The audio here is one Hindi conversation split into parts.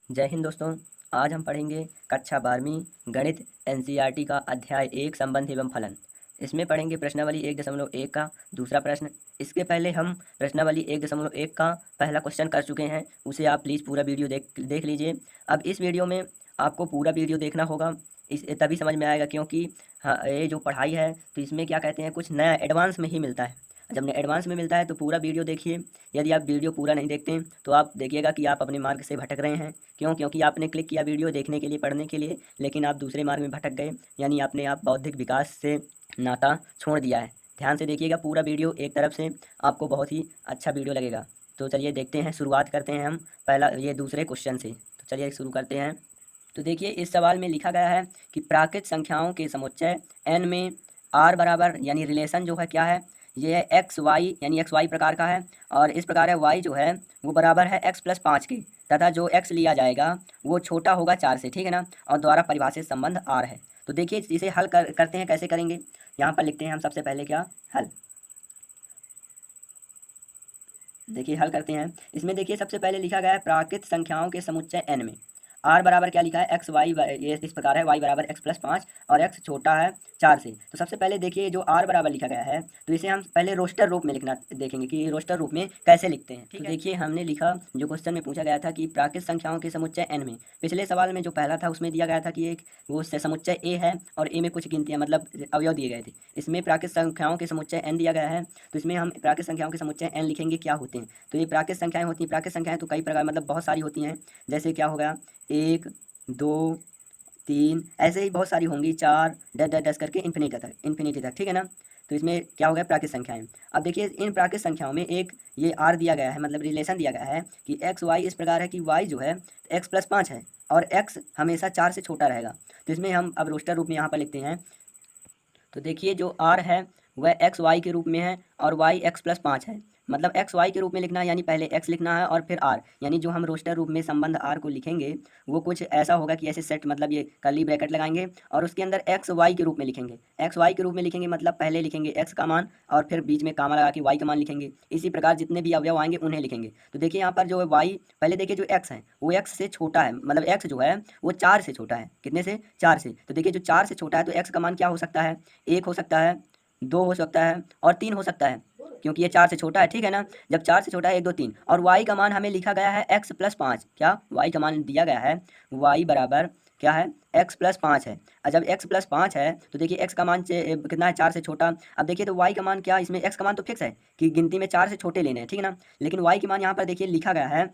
जय हिंद दोस्तों। आज हम पढ़ेंगे कक्षा 12वीं गणित एनसीईआरटी का अध्याय 1 संबंध एवं फलन। इसमें पढ़ेंगे प्रश्नावली 1.1 का दूसरा प्रश्न। इसके पहले हम प्रश्नावली 1.1 का पहला क्वेश्चन कर चुके हैं, उसे आप प्लीज़ पूरा वीडियो देख लीजिए। अब इस वीडियो में आपको पूरा वीडियो देखना होगा, इस तभी समझ में आएगा, क्योंकि हाँ, ये जो पढ़ाई है तो इसमें क्या कहते हैं, कुछ नया एडवांस में ही मिलता है। जब एडवांस में मिलता है तो पूरा वीडियो देखिए। यदि आप वीडियो पूरा नहीं देखते हैं तो आप देखिएगा कि आप अपने मार्ग से भटक रहे हैं। क्यों? क्योंकि आपने क्लिक किया वीडियो देखने के लिए, पढ़ने के लिए, लेकिन आप दूसरे मार्ग में भटक गए, यानी आपने आप बौद्धिक विकास से नाता छोड़ दिया है। ध्यान से देखिएगा पूरा वीडियो, एक तरफ से आपको बहुत ही अच्छा वीडियो लगेगा। तो चलिए देखते हैं, शुरुआत करते हैं हम पहला ये दूसरे क्वेश्चन से। तो चलिए शुरू करते हैं। तो देखिए इस सवाल में लिखा गया है कि प्राकृत संख्याओं के समुच्चय n में r बराबर, यानी रिलेशन जो है क्या है, ये है एक्स वाई, यानी एक्स वाई प्रकार का है, और इस प्रकार है y जो है वो बराबर है x+5 के, तथा जो x लिया जाएगा वो छोटा होगा 4 से, ठीक है ना, और द्वारा परिभाषित संबंध r है। तो देखिए इसे हल करते हैं, कैसे करेंगे, यहाँ पर लिखते हैं हम सबसे पहले क्या हल। देखिए हल करते हैं। इसमें देखिए सबसे पहले लिखा गया है प्राकृत संख्याओं के समुच्चय n में r बराबर क्या लिखा है, एक्स वाई, ये इस प्रकार है y बराबर x+5 और x छोटा है 4 से। तो सबसे पहले देखिए जो r बराबर लिखा गया है तो इसे हम पहले रोस्टर रूप में लिखना देखेंगे कि रोस्टर रूप में कैसे लिखते हैं। तो देखिए हमने लिखा, जो क्वेश्चन में पूछा गया था कि प्राकृत संख्याओं के समुच्चय n में, पिछले सवाल में जो पहला था उसमें दिया गया था कि एक वो समुच्चय a है और a में कुछ गिनतियाँ मतलब अवयव दिए गए थे। इसमें प्राकृत संख्याओं के समुच्चय n दिया गया है, तो इसमें हम प्राकृत संख्याओं के समुच्चय n लिखेंगे क्या होते हैं। तो ये प्राकृत संख्याएं होती हैं। प्राकृत संख्याएं तो कई प्रकार मतलब बहुत सारी होती हैं, जैसे क्या होगा 1 2 3, ऐसे ही बहुत सारी होंगी, 4 डैश डैश डैश करके इन्फिनिटी तक, ठीक है ना। तो इसमें क्या हो गया प्राकृत संख्याएं। अब देखिए इन प्राकृत संख्याओं में एक ये r दिया गया है, मतलब रिलेशन दिया गया है कि एक्स वाई इस प्रकार है कि y जो है x+5 है और x हमेशा 4 से छोटा रहेगा। तो इसमें हम अब रोस्टर रूप में यहाँ पर लिखते हैं। तो देखिए जो r है वह एक्स वाई के रूप में है और y x+5 है, मतलब एक्स वाई के रूप में लिखना है, यानी पहले x लिखना है और फिर r, यानी जो हम रोस्टर रूप में संबंध r को लिखेंगे वो कुछ ऐसा होगा कि ऐसे सेट, मतलब ये कर्ली ब्रैकेट लगाएंगे और उसके अंदर एक्स वाई के रूप में लिखेंगे। एक्स वाई के रूप में लिखेंगे मतलब पहले लिखेंगे x का मान और फिर बीच में कामा लगा के y का मान लिखेंगे। इसी प्रकार जितने भी अवयव आएंगे उन्हें लिखेंगे। तो देखिए यहाँ पर जो है y, पहले देखिए जो x है वो x से छोटा है, मतलब x जो है वो 4 से छोटा है, कितने से 4 से। तो देखिए जो 4 से छोटा है तो x का मान क्या हो सकता है, 1 हो सकता है, 2 हो सकता है और 3 हो सकता है, क्योंकि ये 4 से छोटा है, ठीक है ना। जब 4 से छोटा है 1 2 3, और y का मान हमें लिखा गया है x+5, क्या y का मान दिया गया है y बराबर क्या है x+5 है। और जब x+5 है तो देखिए x का मान कितना है, 4 से छोटा। अब देखिए तो y का मान क्या, इसमें x का मान तो फिक्स है कि गिनती में 4 से छोटे लेने हैं, ठीक है ना, लेकिन y के मान यहाँ पर देखिए लिखा गया है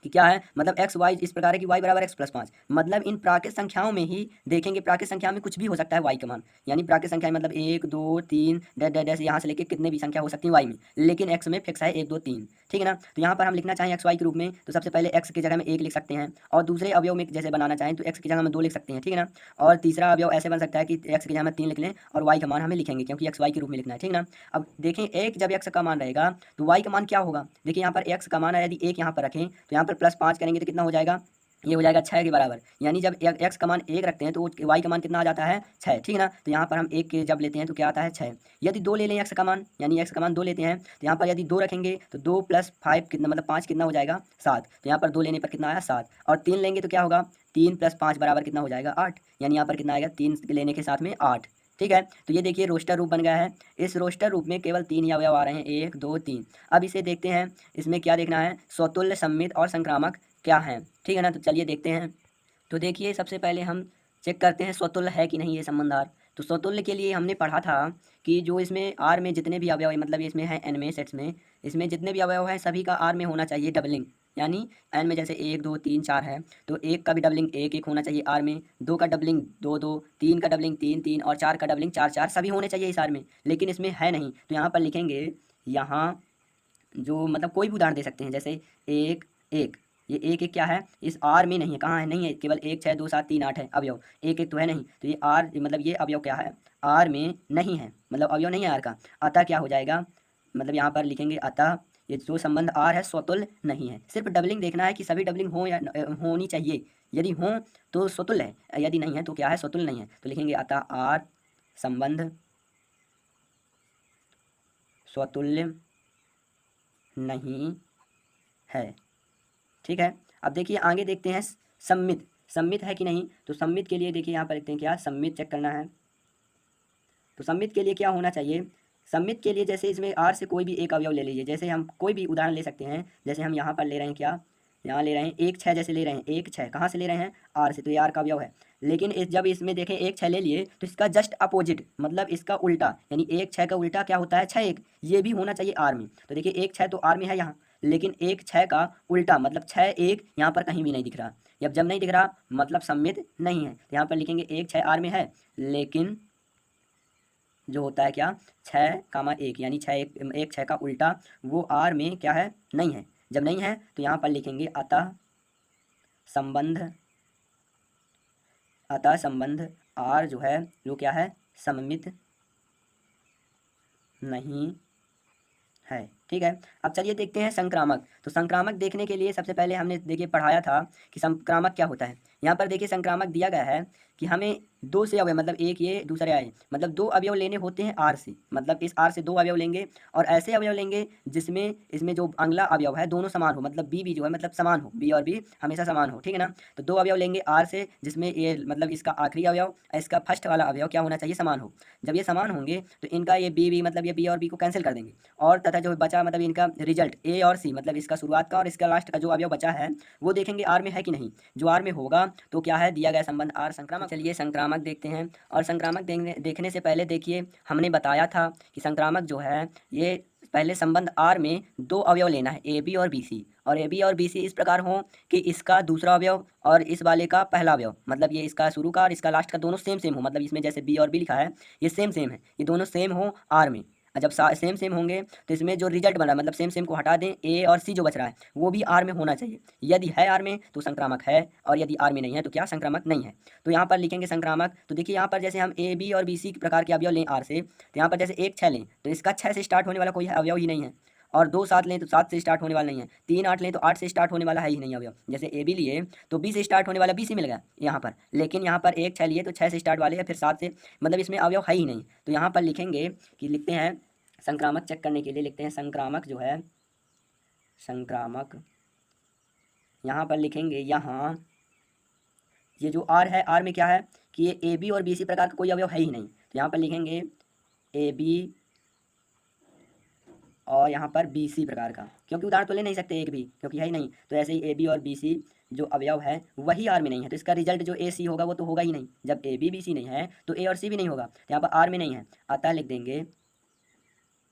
कि क्या है, मतलब एक्स वाई इस प्रकार है कि y बराबर x+5, मतलब इन प्राकृत संख्याओं में ही देखेंगे, प्राकृत संख्या में कुछ भी हो सकता है y का मान, यानी प्राकृत संख्या मतलब 1 2 3 डैश डैश डैश यहाँ से लेके कितने भी संख्या हो सकती है y में, लेकिन x में फिक्स है 1 2 3, ठीक है ना। तो यहाँ पर हम लिखना चाहें एक्स वाई के रूप में तो सबसे पहले x की जगह में 1 लिख सकते हैं, और दूसरे अवयव में जैसे बनाना चाहें तो x की जगह में 2 लिख सकते हैं, ठीक है ना। और तीसरा अवयव ऐसे बन सकता है कि x की जगह में 3 लिख लें और y का मान हमें लिखेंगे, क्योंकि x y के रूप में लिखना है, ठीक है ना। अब देखें एक जब x का मान रहेगा तो y का मान क्या होगा, देखिए यहाँ पर x का मान है, यदि 1 यहाँ पर रखें तो यहाँ पर +5 करेंगे तो कितना हो जाएगा, ये हो जाएगा 6 के बराबर, यानी जब x का मान 1 रखते हैं तो y का मान कितना आ जाता है 6, ठीक है ना। तो यहाँ पर हम 1 के जब लेते हैं तो क्या आता है 6। यदि 2 ले लें x का मान, यानी x का मान 2 लेते हैं तो यहाँ पर यदि 2 रखेंगे तो 2 + 5 कितना, मतलब 5 कितना हो जाएगा 7, तो यहाँ पर 2 लेने पर कितना आया 7, और 3 लेंगे तो क्या होगा 3 + 5 बराबर कितना हो जाएगा 8, यानी यहाँ पर कितना आएगा 3 लेने के साथ में 8, ठीक है। तो ये देखिए रोस्टर रूप बन गया है। इस रोस्टर रूप में केवल 3 ही अवयव आ रहे हैं, 1 2 3। अब इसे देखते हैं, इसमें क्या देखना है, स्वतुल्य, सममित और संक्रामक क्या है, ठीक है ना। तो चलिए देखते हैं। तो देखिए सबसे पहले हम चेक करते हैं स्वतुल्य है कि नहीं ये संबंध आर। तो स्वतुल्य के लिए हमने पढ़ा था कि जो इसमें आर में जितने भी अवयव मतलब इसमें है एन में सेट्स में, इसमें जितने भी अवयव हैं सभी का आर में होना चाहिए डबलिंग, यानी एन में जैसे 1 2 3 4 है तो 1 का भी डबलिंग 1 1 होना चाहिए आर में, 2 का डबलिंग 2 2, 3 का डबलिंग 3 3 और 4 का डबलिंग 4 4 सभी होने चाहिए इस आर में, लेकिन इसमें है नहीं। तो यहाँ पर लिखेंगे, यहाँ जो मतलब कोई भी उदाहरण दे सकते हैं, जैसे 1 1, ये 1 1 क्या है, इस आर में नहीं है, कहाँ है, नहीं है, केवल 1 6 2 7 3 8 है अवयव, 1 1 तो है नहीं, तो ये आर मतलब ये अवयव क्या है आर में नहीं है, मतलब अवयव नहीं है आर का। अतः क्या हो जाएगा, मतलब यहाँ पर लिखेंगे अतः ये जो संबंध आर है स्वतुल्य नहीं है। सिर्फ डबलिंग देखना है कि सभी डबलिंग हो या होनी चाहिए, यदि हो तो स्वतुल्य है, यदि नहीं है तो क्या है स्वतुल्य नहीं है। तो लिखेंगे अतः आर संबंध स्वतुल्य नहीं है, ठीक है। अब देखिए आगे देखते हैं सम्मित, सम्मित है कि नहीं। तो सम्मित के लिए देखिए यहाँ पर लिखते हैं क्या, सम्मित चेक करना है। तो सम्मित के लिए क्या होना चाहिए, सम्मित के लिए जैसे इसमें आर से कोई भी एक अवयव ले लीजिए। जैसे हम कोई भी उदाहरण ले सकते हैं, जैसे हम यहाँ पर ले रहे हैं क्या, यहाँ ले रहे हैं 1 6, जैसे ले रहे हैं 1 6, कहाँ से ले रहे हैं, आर से, तो ये आर का अवयव है। लेकिन जब इसमें देखें 1 6 ले लिए तो इसका जस्ट अपोजिट मतलब इसका उल्टा, यानी 1 6 का उल्टा क्या होता है 6 1, ये भी होना चाहिए आर में। तो देखिए 1 6 तो आर में है यहाँ, लेकिन 1 6 का उल्टा मतलब 6 1 यहाँ पर कहीं भी नहीं दिख रहा। जब नहीं दिख रहा मतलब सम्मित नहीं है। तो यहाँ पर लिखेंगे 1 6 आर में है, लेकिन जो होता है क्या 6 1, यानी 1 6 का उल्टा वो आर में क्या है, नहीं है। जब नहीं है तो यहाँ पर लिखेंगे अतः संबंध आर जो है वो क्या है, सममित नहीं है। ठीक है, अब चलिए देखते हैं संक्रामक। तो संक्रामक देखने के लिए सबसे पहले हमने देखिए पढ़ाया था कि संक्रामक क्या होता है। यहाँ पर देखिए संक्रामक दिया गया है कि हमें दो से अवयव, मतलब एक ये दूसरे आए, मतलब दो अवयव लेने होते हैं आर से, मतलब इस आर से दो अवयव लेंगे और ऐसे अवयव लेंगे जिसमें इसमें जो अगला अवयव है दोनों समान हो, मतलब बी भी जो है मतलब समान हो, बी और बी हमेशा समान हो। ठीक है ना। तो दो अवयव लेंगे आर से जिसमें ये मतलब इसका आखिरी अवयव, इसका फर्स्ट वाला अवयव क्या होना चाहिए, समान हो। जब ये समान होंगे तो इनका ये बी मतलब ये बी और बी को कैंसिल कर देंगे, और तथा जो बचा मतलब इनका रिजल्ट ए और सी, मतलब इसका शुरुआत का और इसका लास्ट का जो अवयव बचा है वो देखेंगे आर में है कि नहीं। जो आर में होगा तो क्या है, दिया गया संबंध आर संक्रामक। चलिए संक्रामक देखते हैं। और संक्रामक देखने से पहले देखिए हमने बताया था कि संक्रामक जो है ये पहले संबंध आर में दो अवयव लेना है, ए बी और बी सी, और ए बी और बी सी इस प्रकार हो कि इसका दूसरा अवयव और इस वाले का पहला अवयव, मतलब ये इसका शुरू का और इसका लास्ट का दोनों सेम सेम हो, मतलब इसमें जैसे बी और बी लिखा है ये सेम सेम है, ये दोनों सेम हो आर में। और जब सेम सेम होंगे तो इसमें जो रिजल्ट बन रहा है मतलब सेम सेम को हटा दें, ए और सी जो बच रहा है वो भी आर में होना चाहिए। यदि है आर में तो संक्रामक है, और यदि आर में नहीं है तो क्या, संक्रामक नहीं है। तो यहाँ पर लिखेंगे संक्रामक। तो देखिए यहाँ पर जैसे हम ए बी और बी सी प्रकार के अवयव लें आर से, तो यहाँ पर जैसे 1 6 लें तो इसका 6 से स्टार्ट होने वाला कोई अवयव ही नहीं है, और 2 7 लें तो 7 से स्टार्ट होने वाला नहीं है, 3 8 लें तो 8 से स्टार्ट होने वाला है ही नहीं अवयव। जैसे ए बी लिए तो बी से स्टार्ट होने वाला बी से मिल गया यहाँ पर, लेकिन यहाँ पर 1 6 लिए तो 6 से स्टार्ट वाले है, फिर 7 से, मतलब इसमें अवयव है ही नहीं। तो यहाँ पर लिखेंगे कि लिखते हैं संक्रामक चेक करने के लिए लिखते हैं संक्रामक जो है, संक्रामक यहाँ पर लिखेंगे, यहाँ ये जो आर है आर में क्या है कि ये ए बी और बी सी प्रकार का कोई अवयव है ही नहीं। तो यहाँ पर लिखेंगे ए बी और यहाँ पर बी सी प्रकार का, क्योंकि उदाहरण तो ले नहीं सकते एक भी क्योंकि है ही नहीं। तो ऐसे ही ए बी और बी सी जो अवयव है वही आर में नहीं है, तो इसका रिजल्ट जो ए सी होगा वो तो होगा ही नहीं। जब ए बी बी सी नहीं है तो ए और सी भी नहीं होगा, तो यहाँ पर आर में नहीं है, अतः लिख देंगे,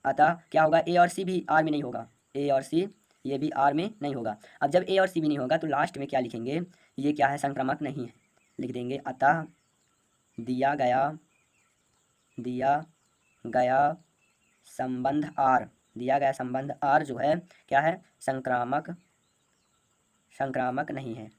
अतः क्या होगा, ए और सी भी आर में नहीं होगा, ए और सी ये भी आर में नहीं होगा। अब जब ए और सी भी नहीं होगा तो लास्ट में क्या लिखेंगे, ये क्या है, संक्रामक नहीं है। लिख देंगे अतः दिया गया संबंध आर, दिया गया संबंध आर जो है क्या है, संक्रामक नहीं है।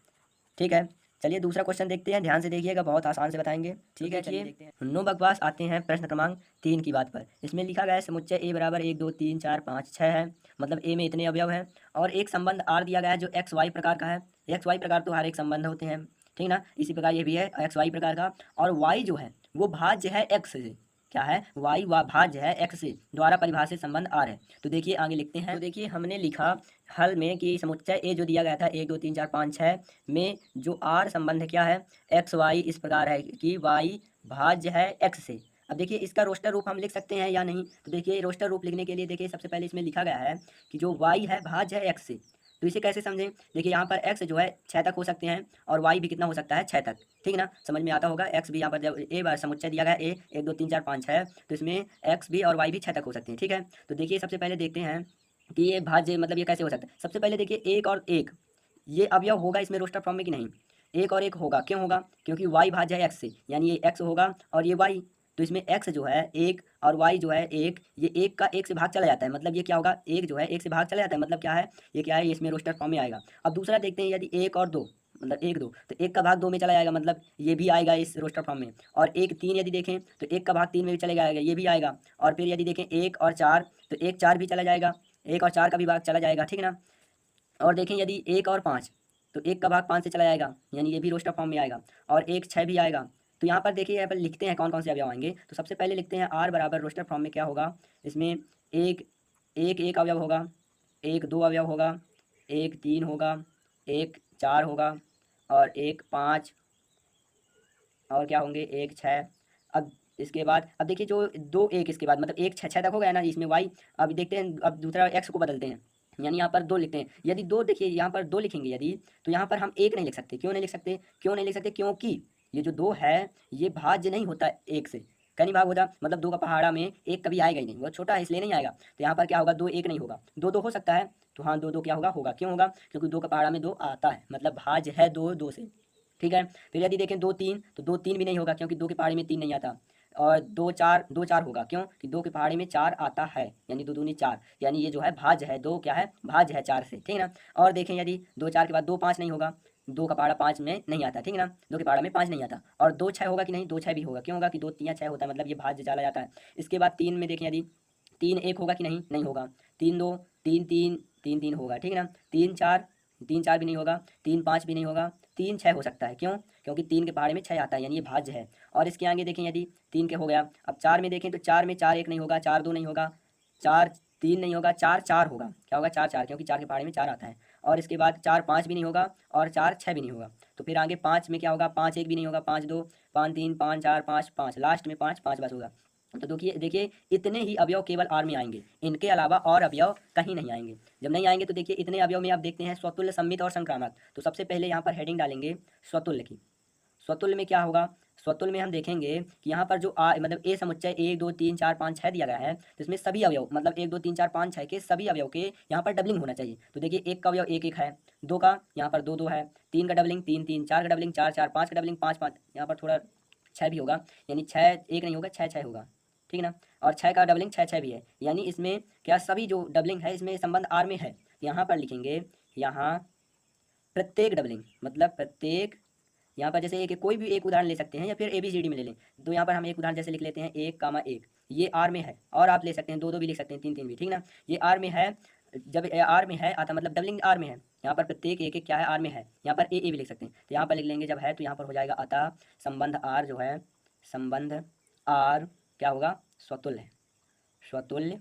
ठीक है, चलिए दूसरा क्वेश्चन देखते हैं, ध्यान से देखिएगा, बहुत आसान से बताएंगे। ठीक है, चलिए देखते हैं। नो बकवास, आते हैं प्रश्न क्रमांक 3 की बात पर। इसमें लिखा गया है समुच्चय ए बराबर 1 2 3 4 5 6 है, मतलब ए में इतने अवयव हैं, और एक संबंध आर दिया गया है जो एक्स वाई प्रकार का है। एक्स वाई प्रकार तो हर एक संबंध होते हैं, ठीक ना, इसी प्रकार ये भी है एक्स वाई प्रकार का, और वाई जो है वो भाज्य है एक्स से, क्या है, वाई भाज्य है एक्स से, द्वारा परिभाषित संबंध आर है। तो देखिए आगे लिखते हैं। तो देखिए हमने लिखा हल में कि समुच्चय ए जो दिया गया था 1 2 3 4 5 6 में जो आर संबंध क्या है, एक्स वाई इस प्रकार है कि वाई भाज्य है एक्स से। अब देखिए इसका रोस्टर रूप हम लिख सकते हैं या नहीं। तो देखिए रोस्टर रूप लिखने के लिए देखिए सबसे पहले इसमें लिखा गया है कि जो वाई है भाज्य है एक्स से। तो इसे कैसे समझें, देखिए यहाँ पर एक्स जो है 6 तक हो सकते हैं और वाई भी कितना हो सकता है, 6 तक। ठीक ना, समझ में आता होगा। एक्स भी यहाँ पर जब ए बार समुच्चय दिया गया ए 1 2 3 4 5 6, तो इसमें एक्स भी और वाई भी 6 तक हो सकते हैं। ठीक है, तो देखिए सबसे पहले देखते हैं कि ये भाज्य मतलब ये कैसे हो सकता है। सबसे पहले देखिए एक और एक ये अवयव होगा इसमें रोस्टर फॉर्म में कि नहीं, एक और एक होगा, क्यों होगा, क्योंकि वाई भाज्य है एक्स से, यानी ये एक्स होगा और ये वाई। तो इसमें एक्स जो है एक और वाई जो है एक, ये एक का एक से भाग चला जाता है, मतलब ये क्या होगा, एक जो है एक से भाग चला जाता है, मतलब क्या है, ये क्या है, ये इसमें रोस्टर फॉर्म में आएगा। अब दूसरा देखते हैं, यदि एक और दो, मतलब एक दो, तो एक का भाग दो में चला जाएगा, मतलब ये भी आएगा इस रोस्टर फॉर्म में। और एक तीन यदि देखें तो एक का भाग तीन में भी चलेगा आएगा, ये भी आएगा। और फिर यदि देखें एक और चार, तो एक चार भी चला जाएगा, एक और चार का भी भाग चला जाएगा, ठीक ना। और देखें यदि एक और पाँच, तो एक का भाग पाँच से चला जाएगा, यानी ये भी रोस्टर फॉर्म में आएगा। और एक छः भी आएगा। तो यहाँ पर देखिए, यहाँ पर लिखते हैं कौन कौन से अवयव आएंगे। तो सबसे पहले लिखते हैं आर बराबर रोस्टर फॉर्म में क्या होगा, इसमें एक एक अवयव होगा, एक दो अवयव होगा, एक तीन होगा, एक चार होगा, और एक 5 और क्या होंगे, एक 6। अब इसके बाद अब देखिए जो 2 1 इसके बाद मतलब एक 6 6 तक हो गया ना इसमें y। अब देखते हैं, अब दूसरा x को बदलते हैं, यानी यहाँ पर 2 लिखते हैं। यदि 2 देखिए यहाँ पर 2 लिखेंगे यदि, तो यहाँ पर हम 1 नहीं लिख सकते। क्यों नहीं लिख सकते? क्यों नहीं लिख सकते? क्योंकि ये जो 2 है ये भाज्य नहीं होता 1 से, कहीं भाग होता, मतलब 2 का पहाड़ा में 1 कभी आएगा ही नहीं, वो छोटा है इसलिए नहीं आएगा। तो यहाँ पर क्या होगा, 2 1 नहीं होगा, 2 2 हो सकता है। तो हाँ 2 2 क्या होगा, होगा। क्यों होगा? क्योंकि 2 का पहाड़ा में 2 आता है, मतलब भाज्य है 2 2 से। ठीक है। फिर यदि देखें 2 3, तो 2 3 भी नहीं होगा, क्योंकि 2 के पहाड़े में 3 नहीं आता। और 2 4 होगा, क्यों कि 2 के पहाड़े में 4 आता है, यानी 2 दूनी 4, यानी ये जो है भाज्य है 2, क्या है, भाज्य है 4 से। ठीक है ना। और देखें यदि 2 4 के बाद 2 5 नहीं होगा, 2 का पहाड़ा 5 में नहीं आता। ठीक है ना, 2 के पहाड़ा में 5 नहीं आता। और 2 6 होगा कि नहीं, 2 6 भी होगा। क्यों होगा कि 2 3 6 होता है, मतलब ये भाज्य चला जाता है। इसके बाद 3 में देखें यदि 3 1 होगा कि नहीं, नहीं होगा। 3 2 3 3 3 3 होगा। ठीक है ना। 3 4 3 4 भी नहीं होगा, 3 5 भी नहीं होगा, 3 6 हो सकता है। क्यों? क्योंकि 3 के पहाड़े में 6 आता है, यानी ये भाज्य है। और इसके आगे देखें यदि 3 के हो गया, अब 4 में देखें तो 4 में 4 1 नहीं होगा, 4 2 नहीं होगा, 4 3 नहीं होगा, 4 4 होगा। क्या होगा? 4 4, क्योंकि 4 के पहाड़े में 4 आता है। और इसके बाद 4 5 भी नहीं होगा, और 4 6 भी नहीं होगा। तो फिर आगे 5 में क्या होगा, 5 1 भी नहीं होगा, 5 2 5 3 5 4 5 5, लास्ट में 5 5 बस होगा। तो देखिए देखिए इतने ही अवयव केवल आर में आएंगे, इनके अलावा और अवयव कहीं नहीं आएंगे। जब नहीं आएंगे तो देखिए इतने अवयव में आप देखते हैं स्वतुल्य, सममित और संक्रामक। तो सबसे पहले यहाँ पर हेडिंग डालेंगे स्वतुल्य की। स्वतुल्य में क्या होगा? स्वतुल्य में हम देखेंगे कि यहाँ पर जो मतलब ए समुच्चय 1 2 3 4 5 6 दिया गया है, तो इसमें सभी अवयव मतलब 1 2 3 4 5 6 के सभी अवयव के यहाँ पर डबलिंग होना चाहिए। तो देखिए 1 का अवयव 1 1 है, 2 का यहाँ पर 2 2 है, 3 का डबलिंग 3 3, 4 का डबलिंग 4 4, 5 का डबलिंग 5 5, यहाँ पर थोड़ा 6 भी होगा, यानी 6 1 नहीं होगा, 6 6 होगा। ठीक है ना। और 6 का डबलिंग 6 6 भी है, यानी इसमें क्या सभी जो डबलिंग है इसमें संबंध आर में है। यहाँ पर लिखेंगे, यहाँ प्रत्येक डबलिंग मतलब प्रत्येक, यहाँ पर जैसे एक कोई भी एक उदाहरण ले सकते हैं या फिर ABCD में ले लें। तो यहाँ पर हम एक उदाहरण जैसे लिख लेते हैं 1 कामा 1, ये आर में है। और आप ले सकते हैं 2 2 भी लिख सकते हैं, 3 3 भी। ठीक ना। ये आर में है, जब आर में है आता मतलब डबलिंग आर में है। यहाँ पर प्रत्येक एक एक क्या है, आर में है। यहाँ पर ए भी लिख सकते हैं, तो यहाँ पर लिख लेंगे जब है तो यहाँ पर हो जाएगा अतः संबंध आर जो है, संबंध आर क्या होगा, स्वतुल्य है, स्वतुल्य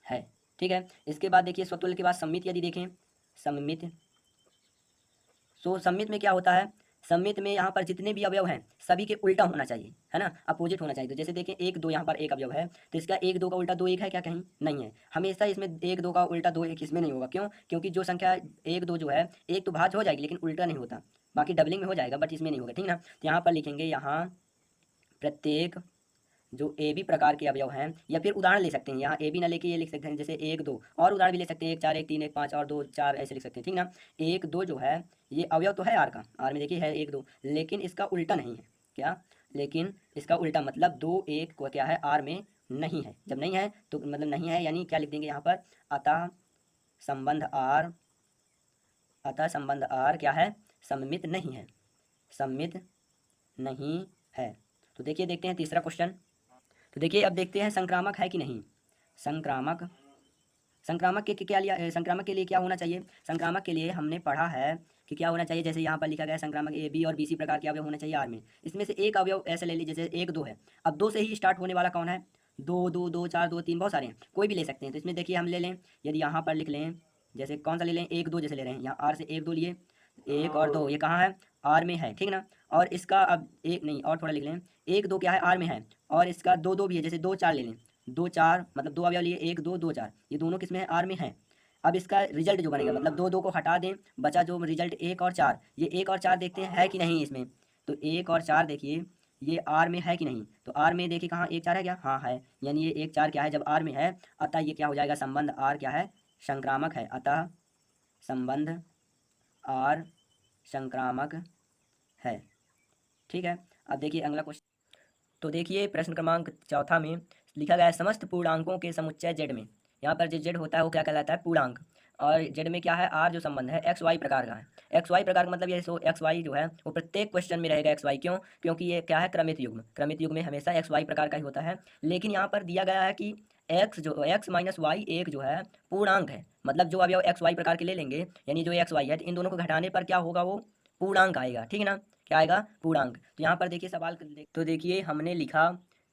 है। ठीक है। इसके बाद देखिए स्वतुल्य के बाद सम्मित यदि देखें, सम्मित। सो सम्मित में क्या होता है, सम्मित में यहाँ पर जितने भी अवयव हैं सभी के उल्टा होना चाहिए, है ना, अपोजिट होना चाहिए। तो जैसे देखें 1 2 यहाँ पर एक अवयव है, तो इसका 1 2 का उल्टा 2 1 है क्या, कहीं नहीं है। हमेशा इसमें 1 2 का उल्टा 2 1 इसमें नहीं होगा। क्यों? क्योंकि जो संख्या 1 2 जो है, एक तो भाज्य हो जाएगी लेकिन उल्टा नहीं होता, बाकी डबलिंग में हो जाएगा बट इसमें नहीं होगा। ठीक ना। तो यहाँ पर लिखेंगे, यहाँ प्रत्येक जो ए बी प्रकार के अवयव हैं, या फिर उदाहरण ले सकते हैं, यहाँ ए बी ना लेके ये लिख सकते हैं जैसे 1 2, और उदाहरण भी ले सकते हैं 1 4 1 3 1 5 और 2 4 ऐसे लिख सकते हैं। ठीक ना। 1 2 जो है ये अवयव तो है आर का, आर में देखिए है 1 2, लेकिन इसका उल्टा नहीं है। क्या? लेकिन इसका उल्टा मतलब 2 1 को क्या है, आर में नहीं है। जब नहीं है तो मतलब नहीं है, यानी क्या लिख देंगे यहाँ पर, अतः संबंध आर, अतः संबंध आर क्या है, सममित नहीं है, सममित नहीं है। तो देखिए देखते हैं तीसरा क्वेश्चन। तो देखिए अब देखते हैं संक्रामक है कि नहीं। संक्रामक, संक्रामक के क्या लिया, संक्रामक के लिए क्या होना चाहिए। संक्रामक के लिए हमने पढ़ा है कि क्या होना चाहिए, जैसे यहाँ पर लिखा गया है संक्रामक ए बी और बी सी प्रकार के अवयव होने चाहिए आर में। इसमें से एक अवयव ऐसे ले लीजिए जैसे 1 2 है, अब 2 से ही स्टार्ट होने वाला कौन है, 2 2 2 4 2 3 बहुत सारे हैं, कोई भी ले सकते हैं। तो इसमें देखिए हम ले लें, यदि यहाँ पर लिख लें जैसे कौन सा ले लें, 1 2 जैसे ले रहे हैं, यहाँ आर से 1 2 लिए, 1 और 2 ये कहाँ है, आर में है। ठीक ना। और इसका अब एक नहीं और थोड़ा लिख लें, 1 2 क्या है, आर में है, और इसका 2 2 भी है, जैसे 2 4 ले लें, 2 4 मतलब 2 अवयव लिए, 1 2 2 4, ये दोनों किसमें है, आर में है। अब इसका रिजल्ट जो बनेगा मतलब 2 2 को हटा दें, बचा जो रिजल्ट 1 और 4, ये 1 और 4 देखते हैं है कि नहीं इसमें। तो 1 और 4 देखिए ये आर में है कि नहीं, तो आर में देखिए कहाँ 1 4 है क्या, हाँ है, यानी ये 1 4 क्या है, जब आर में है अतः ये क्या हो जाएगा, संबंध आर क्या है, संक्रामक है। अतः संबंध आर संक्रामक है। ठीक है। अब देखिए अगला क्वेश्चन। तो देखिए प्रश्न क्रमांक चौथा में लिखा गया है समस्त पूर्णांकों के समुच्चय जेड में, यहाँ पर जो जेड होता है वो क्या कहलाता है, पूर्णांक। और जेड में क्या है, आर जो संबंध है एक्स वाई प्रकार का है। एक्स वाई प्रकार का मतलब ये सो एक्स वाई जो है वो प्रत्येक क्वेश्चन में रहेगा एक्स वाई। क्यों? क्योंकि ये क्या है, क्रमित युग्म, क्रमित युग्म में हमेशा एक्स वाई प्रकार का ही होता है। लेकिन यहाँ पर दिया गया है कि एक्स जो एक्स माइनस वाई एक जो है पूर्णांक है, मतलब जो अभी एक्स वाई प्रकार के ले लेंगे, यानी जो एक्स वाई है, तो इन दोनों को घटाने पर क्या होगा, वो पूर्णांक आएगा। ठीक है ना। क्या आएगा, पूर्णांक। तो यहाँ पर देखिए सवाल तो देखिए हमने लिखा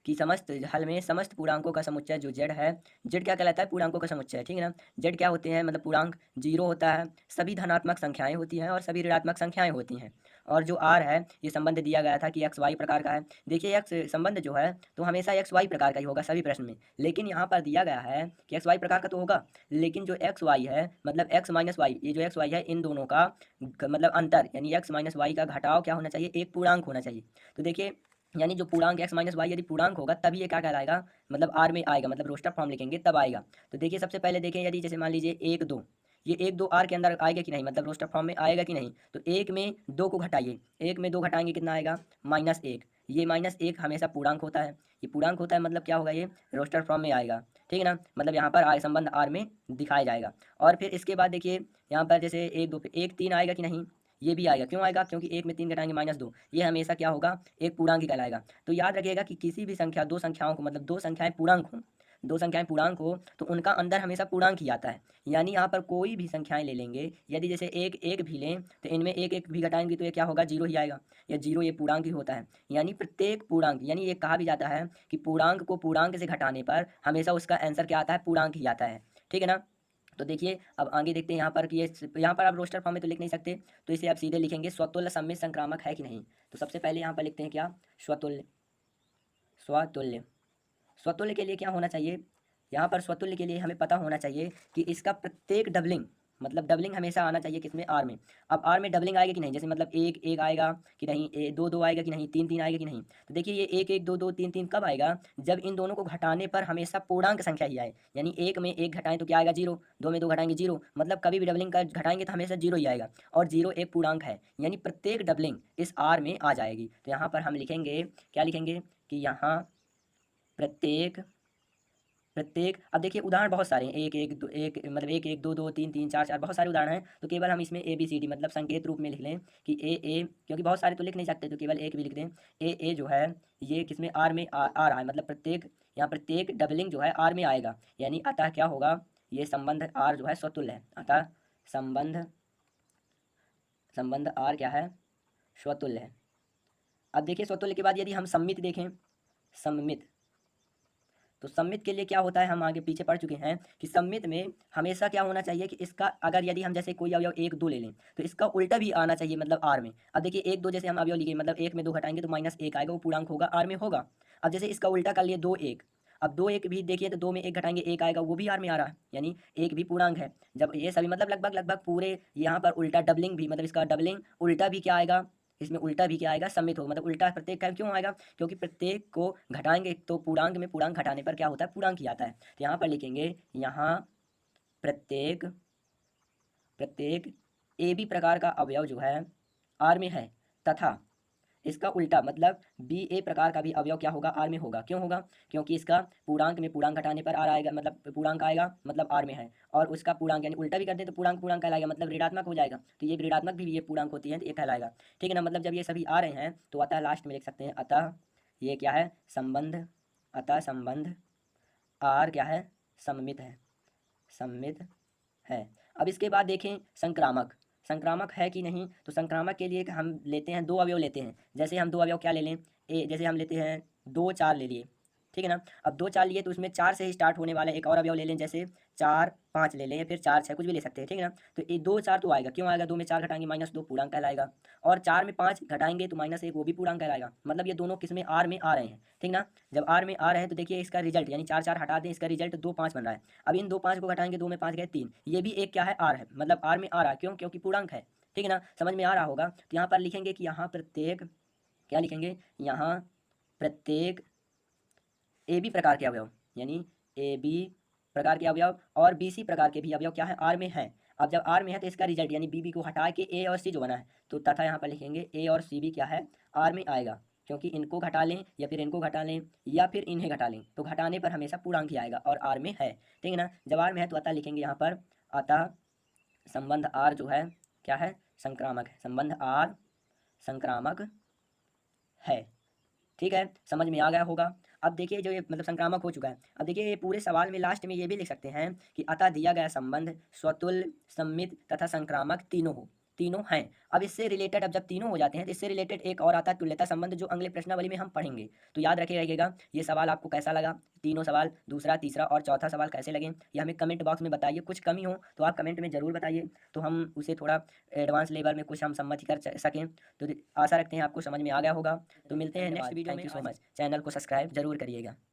कि समस्त हल में समस्त पूर्णांकों का समुच्चय जो जेड है, जेड क्या कहलाता है? पूर्णांकों का समुच्चय, ठीक है ना। जेड क्या होते हैं? मतलब पूर्णांक जीरो होता है, सभी धनात्मक संख्याएं होती हैं और सभी ऋणात्मक संख्याएं होती हैं। और जो आर है, ये संबंध दिया गया था कि एक्स वाई प्रकार का है। देखिए एक्स संबंध जो है तो हमेशा एक्स वाई प्रकार का ही होगा सभी प्रश्न में, लेकिन यहाँ पर दिया गया है कि एक्स वाई प्रकार का तो होगा, लेकिन जो एक्स वाई है मतलब एक्स माइनस वाई, ये जो एक्स वाई है इन दोनों का मतलब अंतर यानी एक्स माइनस वाई का घटाव क्या होना चाहिए? एक पूर्णांक होना चाहिए। तो देखिए यानी जो पूर्णांक एक्स माइनस वाई यदि पूर्णांक होगा तभी ये क्या कहलाएगा? मतलब आर में आएगा, मतलब रोस्टर फॉर्म लिखेंगे तब आएगा। तो देखिए सबसे पहले देखें, यदि जैसे मान लीजिए एक दो, ये एक दो आर के अंदर आएगा कि नहीं, मतलब रोस्टर फॉर्म में आएगा कि नहीं। तो एक में दो को घटाइए, एक में दो घटाएंगे कितना आएगा? माइनस एक। ये माइनस एक हमेशा पूर्णांक होता है, ये पूर्णांक होता है मतलब क्या होगा? ये रोस्टर फॉर्म में आएगा, ठीक है ना। मतलब यहाँ पर आय संबंध आर में दिखाया जाएगा। और फिर इसके बाद देखिए यहाँ पर जैसे एक दो एक तीन आएगा कि नहीं? ये भी आएगा, क्यों आएगा? क्योंकि एक में तीन घटाएंगे माइनस दो, ये हमेशा क्या होगा? एक पूर्णांक ही कहलाएगा। तो याद रखिएगा कि किसी भी संख्या दो संख्याओं को मतलब दो संख्याएं पूर्णांक हो, दो संख्याएं पूर्णांक हो तो उनका अंदर हमेशा पूर्णांक ही आता है। यानी यहाँ पर कोई भी संख्याएं ले लेंगे, यदि जैसे एक एक भी लें तो इनमें एक एक भी घटाएंगे तो ये क्या होगा? जीरो ही आएगा, या जीरो ये पूर्णांक ही होता है। यानी प्रत्येक पूर्णांक, यानी ये कहा भी जाता है कि पूर्णांक को पूर्णांक से घटाने पर हमेशा उसका आंसर क्या आता है? पूर्णांक ही आता है, ठीक है ना। तो देखिए अब आगे देखते हैं यहाँ पर कि ये यहाँ पर आप रोस्टर फॉर्म में तो लिख नहीं सकते, तो इसे आप सीधे लिखेंगे स्वतुल्य सममित संक्रामक है कि नहीं। तो सबसे पहले यहाँ पर लिखते हैं क्या? स्वतुल्य। स्वतुल्य, स्वतुल्य के लिए क्या होना चाहिए? यहाँ पर स्वतुल्य के लिए हमें पता होना चाहिए कि इसका प्रत्येक डबलिंग, मतलब डबलिंग हमेशा आना चाहिए किसमें? आर में। अब आर में डबलिंग आएगी कि नहीं? जैसे मतलब एक एक आएगा कि नहीं, दो दो आएगा कि नहीं, तीन तीन आएगा कि नहीं। तो देखिए ये एक एक दो दो तीन तीन कब आएगा? जब इन दोनों को घटाने पर हमेशा पूर्णांक संख्या ही आए। यानी एक में एक घटाएं तो क्या आएगा? जीरो। दो में दो घटाएंगे जीरो, मतलब कभी भी डबलिंग का घटाएंगे तो हमेशा जीरो ही आएगा, और जीरो एक पूर्णांक है, यानी प्रत्येक डबलिंग इस आर में आ जाएगी। तो यहाँ पर हम लिखेंगे, क्या लिखेंगे? कि यहाँ प्रत्येक प्रत्येक, अब देखिए उदाहरण बहुत सारे हैं, एक एक दो एक मतलब एक एक दो दो तीन तीन चार चार, बहुत सारे उदाहरण हैं। तो केवल हम इसमें ए बी सी डी मतलब संकेत रूप में लिख लें कि ए, क्योंकि बहुत सारे तो लिख नहीं सकते तो केवल एक भी लिख दें। ए जो है ये किसमें? आर में आ रहा है, मतलब प्रत्येक, यहाँ प्रत्येक डबलिंग जो है आर में आएगा। यानी अतः क्या होगा? ये संबंध आर जो है स्वतुल्य है, अतः संबंध संबंध आर क्या है? स्वतुल्य है। अब देखिए स्वतुल्य के बाद यदि हम सममित देखें, सममित, तो सममित के लिए क्या होता है? हम आगे पीछे पढ़ चुके हैं कि सममित में हमेशा क्या होना चाहिए कि इसका अगर यदि हम जैसे कोई अवयव एक दो ले लें तो इसका उल्टा भी आना चाहिए, मतलब आर में। अब देखिए एक दो जैसे हम अवयव लिखे, मतलब एक में दो घटाएंगे तो माइनस एक आएगा, वो पूर्णांक होगा, आर में होगा। अब जैसे इसका उल्टा कर लिए दो एक, अब दो एक भी देखिए तो दो में एक घटाएंगे एक आएगा, वो भी आर में आ रहा है, यानी एक भी पूर्णांक है। जब ये सभी मतलब लगभग लगभग पूरे यहाँ पर उल्टा डबलिंग भी, मतलब इसका डबलिंग उल्टा भी क्या आएगा? इसमें उल्टा भी क्या आएगा? सम्मित होगा, मतलब उल्टा प्रत्येक का क्यों आएगा? क्योंकि प्रत्येक को घटाएंगे तो पूर्णांक में पूर्णांक घटाने पर क्या होता है? पूर्णांक ही आता है। तो यहाँ पर लिखेंगे, यहाँ प्रत्येक प्रत्येक ए बी प्रकार का अवयव जो है आर में है, तथा इसका उल्टा मतलब बी ए प्रकार का भी अवयव क्या होगा? आर में होगा। क्यों होगा? क्योंकि इसका पूर्णांक में पूर्णांक घटाने पर आर आएगा, मतलब पूर्णांक आएगा, मतलब आर में है। और उसका पूर्णांक यानी उल्टा भी कर दे तो पूर्णांक पूर्णांक कहलाएगा, मतलब ऋणात्मक हो जाएगा। तो ये ऋणात्मक भी ये पूर्णांक होती है तो ये कहलाएगा, ठीक है ना। मतलब जब ये सभी आ रहे हैं तो अतः लास्ट में लिख सकते हैं, अतः ये क्या है? संबंध, अतः संबंध आर क्या है? सममित है, सममित है। अब इसके बाद देखें संक्रामक, संक्रामक है कि नहीं। तो संक्रामक के लिए हम लेते हैं, दो अवयव लेते हैं। जैसे हम दो अवयव क्या ले लें? जैसे हम लेते हैं दो चार ले लिए, ठीक है ना। अब दो चार लिए तो उसमें चार से ही स्टार्ट होने वाला एक और अवयव ले लें, जैसे चार पाँच ले लें या फिर चार छः, कुछ भी ले सकते हैं, ठीक है ना। तो ये दो चार तो आएगा, क्यों आएगा? दो में चार घटाएंगे माइनस दो, पूर्णांक कहलाएगा। और चार में पाँच घटाएंगे तो माइनस एक, वो भी पूर्णांक कहलाएगा। मतलब ये दोनों किस में? आर में आ रहे हैं, ठीक ना। जब आर में आ रहे हैं तो देखिए इसका रिजल्ट, यानी चार चार हटा दें, इसका रिजल्ट दो पाँच बन रहा है। अब इन दो पाँच को घटाएंगे, दो में पाँच गए तीन, ये भी एक क्या है? आर है, मतलब आर में आ रहा है। क्यों? क्योंकि पूर्णांक है, ठीक है ना। समझ में आ रहा होगा। तो यहाँ पर लिखेंगे कि यहाँ प्रत्येक, क्या लिखेंगे? यहाँ प्रत्येक ए बी प्रकार के अवयव, यानी ए बी प्रकार के अवयव और बी सी प्रकार के भी अवयव क्या है? आर में है। अब जब आर में है तो इसका रिजल्ट यानी बी को हटा के ए और सी जो बना है, तो तथा यहाँ पर लिखेंगे ए और सी भी क्या है? आर में आएगा। क्योंकि इनको घटा लें या फिर इनको घटा लें या फिर इन्हें घटा लें तो घटाने पर हमेशा पूर्णांक ही आएगा और आर में है, ठीक है ना। जब आर में है तो अतः लिखेंगे यहाँ पर, अतः संबंध आर जो है क्या है? संक्रामक है। संबंध आर संक्रामक है, ठीक है। समझ में आ गया होगा। अब देखिए जो ये मतलब संक्रामक हो चुका है। अब देखिए ये पूरे सवाल में लास्ट में ये भी लिख सकते हैं कि अतः दिया गया संबंध स्वतुल्य, सम्मित तथा संक्रामक तीनों हो। तीनों हैं। अब इससे रिलेटेड, अब जब तीनों हो जाते हैं तो इससे रिलेटेड एक और आता है तुल्यता संबंध, जो अगले प्रश्नावली में हम पढ़ेंगे। तो याद रखे रहिएगा। ये सवाल आपको कैसा लगा, तीनों सवाल, दूसरा, तीसरा और चौथा सवाल कैसे लगे, ये हमें कमेंट बॉक्स में बताइए। कुछ कमी हो तो आप कमेंट में ज़रूर बताइए, तो हम उसे थोड़ा एडवांस लेवल में कुछ हम सम्मति कर सकें। तो आशा रखते हैं आपको समझ में आ गया होगा। तो मिलते हैं नेक्स्ट वीडियो में। Thank you so much. Channel को सब्सक्राइब जरूर करिएगा।